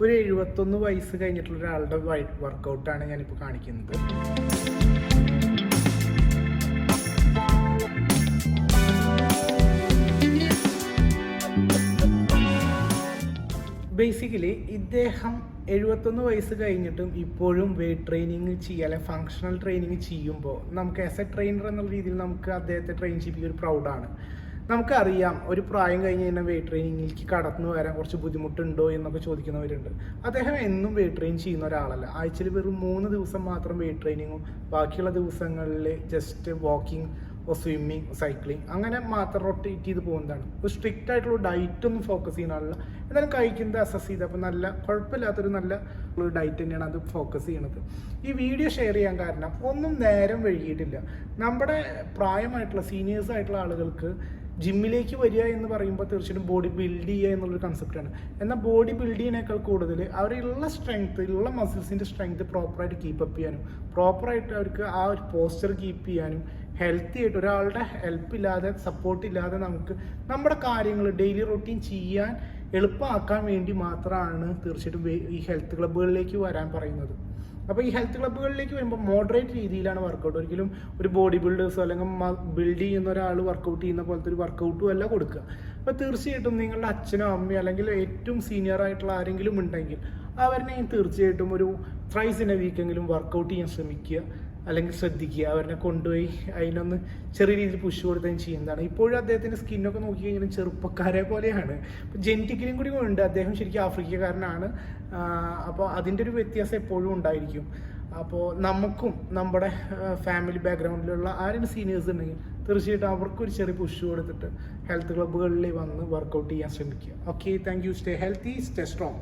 ഒരു 71 വയസ്സ് കഴിഞ്ഞിട്ടുള്ള ഒരാളുടെ വർക്കൗട്ടാണ് ഞാനിപ്പോൾ കാണിക്കുന്നത്. ബേസിക്കലി ഇദ്ദേഹം 71 വയസ്സ് കഴിഞ്ഞിട്ടും ഇപ്പോഴും വെയ്റ്റ് ട്രെയിനിങ് ചെയ്യുക, അല്ലെങ്കിൽ ഫങ്ഷണൽ ട്രെയിനിങ് ചെയ്യുമ്പോൾ നമുക്ക് ആസ് എ ട്രെയിനർ എന്നുള്ള രീതിയിൽ നമുക്ക് അദ്ദേഹത്തെ ട്രെയിൻ ചെയ്യിപ്പിക്കുക ഒരു പ്രൗഡാണ്. നമുക്കറിയാം ഒരു പ്രായം കഴിഞ്ഞ് കഴിഞ്ഞാൽ വെയ്റ്റ് ട്രെയിനിങ്ങിലേക്ക് കടന്നു വരാൻ കുറച്ച് ബുദ്ധിമുട്ടുണ്ടോ എന്നൊക്കെ ചോദിക്കുന്നവരുണ്ട്. അദ്ദേഹം എന്നും വെയ്റ്റ് ട്രെയിൻ ചെയ്യുന്ന ഒരാളല്ല. ആഴ്ചയിൽ വെറും 3 ദിവസം മാത്രം വെയ്റ്റ് ട്രെയിനിങ്ങും ബാക്കിയുള്ള ദിവസങ്ങളിൽ ജസ്റ്റ് വാക്കിംഗ്, സ്വിമ്മിങ്, സൈക്ലിംഗ് അങ്ങനെ മാത്രം റൊട്ടേറ്റ് ചെയ്ത് പോകുന്നതാണ്. ഒരു സ്ട്രിക്റ്റ് ആയിട്ടുള്ള ഡയറ്റൊന്നും ഫോക്കസ് ചെയ്യുന്ന ആളല്ല. എന്നാലും കഴിക്കുന്നത് അസസ് ചെയ്ത് അപ്പോൾ നല്ല കുഴപ്പമില്ലാത്തൊരു നല്ല ഒരു ഡയറ്റ് തന്നെയാണ് അത് ഫോക്കസ് ചെയ്യണത്. ഈ വീഡിയോ ഷെയർ ചെയ്യാൻ കാരണം ഒന്നും നേരം വൈകിയിട്ടില്ല. നമ്മുടെ പ്രായമായിട്ടുള്ള സീനിയേഴ്സ് ആയിട്ടുള്ള ആളുകൾക്ക് ജിമ്മിലേക്ക് വരിക എന്ന് പറയുമ്പോൾ തീർച്ചയായിട്ടും ബോഡി ബിൽഡ് ചെയ്യുക എന്നുള്ളൊരു കൺസെപ്റ്റാണ്. എന്നാൽ ബോഡി ബിൽഡ് ചെയ്യുന്നതിനേക്കാൾ കൂടുതൽ അവരുള്ള സ്ട്രെങ്ത്, ഉള്ള മസിൽസിൻ്റെ സ്ട്രെങ്ത് പ്രോപ്പറായിട്ട് കീപ്പപ്പ് ചെയ്യാനും പ്രോപ്പറായിട്ട് അവർക്ക് ആ ഒരു പോസ്ചർ കീപ്പ് ചെയ്യാനും ഹെൽത്തി ആയിട്ട് ഒരാളുടെ ഹെൽപ്പ് ഇല്ലാതെ സപ്പോർട്ട് ഇല്ലാതെ നമുക്ക് നമ്മുടെ കാര്യങ്ങൾ ഡെയിലി റൊട്ടീൻ ചെയ്യാൻ എളുപ്പമാക്കാൻ വേണ്ടി മാത്രമാണ് തീർച്ചയായിട്ടും ഈ ഹെൽത്ത് ക്ലബ്ബുകളിലേക്ക് വരാൻ പറയുന്നത്. അപ്പോൾ ഈ ഹെൽത്ത് ക്ലബ്ബുകളിലേക്ക് വരുമ്പോൾ മോഡറേറ്റ് രീതിയിലാണ് വർക്കൗട്ട്. ഒരിക്കലും ഒരു ബോഡി ബിൽഡേഴ്സോ അല്ലെങ്കിൽ ബിൽഡ് ചെയ്യുന്ന ഒരാൾ വർക്കൗട്ട് ചെയ്യുന്ന പോലത്തെ ഒരു വർക്കൗട്ടും അല്ല കൊടുക്കുക. അപ്പോൾ തീർച്ചയായിട്ടും നിങ്ങളുടെ അച്ഛനോ അമ്മയോ അല്ലെങ്കിൽ ഏറ്റവും സീനിയർ ആയിട്ടുള്ള ആരെങ്കിലും ഉണ്ടെങ്കിൽ അവരെ തീർച്ചയായിട്ടും ഒരു ത്രൈസ് ഇൻ എ വീക്കെങ്കിലും വർക്കൗട്ട് ചെയ്യാൻ ശ്രമിക്കുക, അല്ലെങ്കിൽ ശ്രദ്ധിക്കുക. അവരെ കൊണ്ടുപോയി അതിനൊന്ന് ചെറിയ രീതിയിൽ പുഷ് കൊടുത്തതിന് ചെയ്യുന്നതാണ്. ഇപ്പോഴും അദ്ദേഹത്തിൻ്റെ സ്കിന്നൊക്കെ നോക്കി കഴിഞ്ഞാൽ ചെറുപ്പക്കാരെ പോലെയാണ്. ഇപ്പോൾ ജെനറ്റിക്കലും കൂടി ഉണ്ട്. അദ്ദേഹം ശരിക്കും ആഫ്രിക്കക്കാരനാണ്. അപ്പോൾ അതിൻ്റെ ഒരു വ്യത്യാസം എപ്പോഴും ഉണ്ടായിരിക്കും. അപ്പോൾ നമുക്കും നമ്മുടെ ഫാമിലി ബാക്ക്ഗ്രൗണ്ടിലുള്ള ആരും സീനിയേഴ്സ് ഉണ്ടെങ്കിൽ തീർച്ചയായിട്ടും അവർക്കൊരു ചെറിയ പുഷ് കൊടുത്തിട്ട് ഹെൽത്ത് ക്ലബ്ബുകളിൽ വന്ന് വർക്കൗട്ട് ചെയ്യാൻ ശ്രമിക്കുക. Okay, thank you. Stay healthy, stay strong.